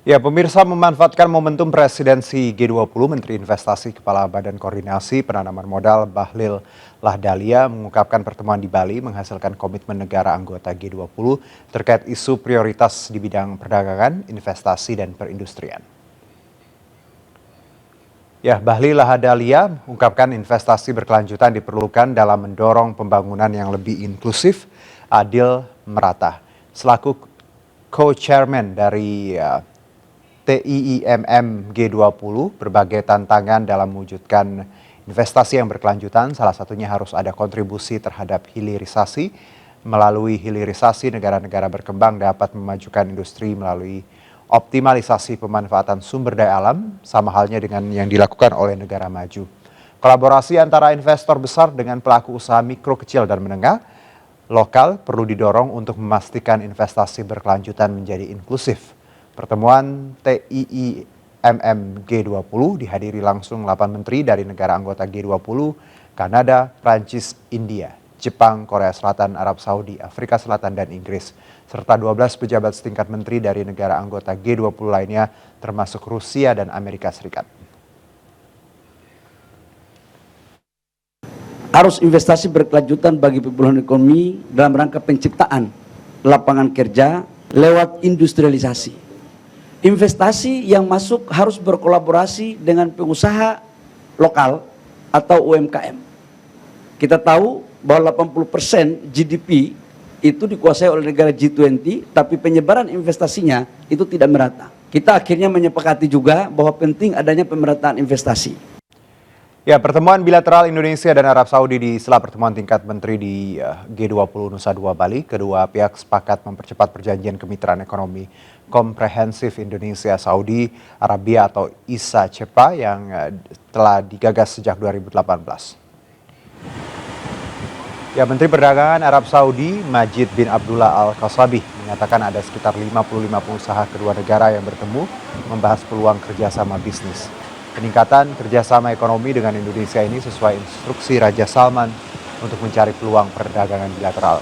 Ya, pemirsa, memanfaatkan momentum presidensi G20, Menteri Investasi Kepala Badan Koordinasi Penanaman Modal Bahlil Lahdalia mengungkapkan pertemuan di Bali menghasilkan komitmen negara anggota G20 terkait isu prioritas di bidang perdagangan, investasi, dan perindustrian. Ya, Bahlil Lahdalia mengungkapkan investasi berkelanjutan diperlukan dalam mendorong pembangunan yang lebih inklusif, adil, merata. Selaku co-chairman dari TIIMM G20, berbagai tantangan dalam mewujudkan investasi yang berkelanjutan, salah satunya harus ada kontribusi terhadap hilirisasi. Melalui hilirisasi, negara-negara berkembang dapat memajukan industri melalui optimalisasi pemanfaatan sumber daya alam, sama halnya dengan yang dilakukan oleh negara maju. Kolaborasi antara investor besar dengan pelaku usaha mikro, kecil, dan menengah lokal perlu didorong untuk memastikan investasi berkelanjutan menjadi inklusif. Pertemuan TIIMM G20 dihadiri langsung 8 menteri dari negara anggota G20, Kanada, Prancis, India, Jepang, Korea Selatan, Arab Saudi, Afrika Selatan, dan Inggris, serta 12 pejabat setingkat menteri dari negara anggota G20 lainnya termasuk Rusia dan Amerika Serikat. Arus investasi berkelanjutan bagi pemulihan ekonomi dalam rangka penciptaan lapangan kerja lewat industrialisasi. Investasi yang masuk harus berkolaborasi dengan pengusaha lokal atau UMKM. Kita tahu bahwa 80% GDP itu dikuasai oleh negara G20, tapi penyebaran investasinya itu tidak merata. Kita akhirnya menyepakati juga bahwa penting adanya pemerataan investasi. Ya, pertemuan bilateral Indonesia dan Arab Saudi di sela pertemuan tingkat menteri di G20 Nusa Dua Bali, kedua pihak sepakat mempercepat perjanjian kemitraan ekonomi komprehensif Indonesia-Saudi Arabia atau ISA-CEPA yang telah digagas sejak 2018. Ya, Menteri Perdagangan Arab Saudi Majid bin Abdullah Al-Qasabi menyatakan ada sekitar 55 pengusaha kedua negara yang bertemu membahas peluang kerjasama bisnis. Peningkatan kerjasama ekonomi dengan Indonesia ini sesuai instruksi Raja Salman untuk mencari peluang perdagangan bilateral.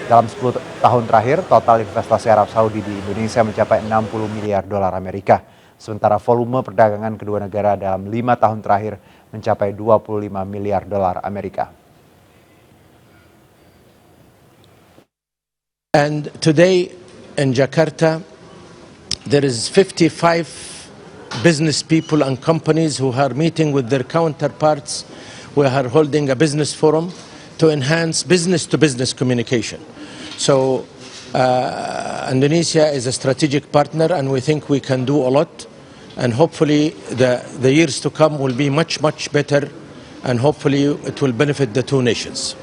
Dalam 10 tahun terakhir, total investasi Arab Saudi di Indonesia mencapai 60 miliar dolar Amerika. Sementara volume perdagangan kedua negara dalam 5 tahun terakhir mencapai 25 miliar dolar Amerika. And today in Jakarta, there is 55 business people and companies who are meeting with their counterparts. We are holding a business forum to enhance business-to-business communication. So Indonesia is a strategic partner and we think we can do a lot, and hopefully the years to come will be much better, and hopefully it will benefit the two nations.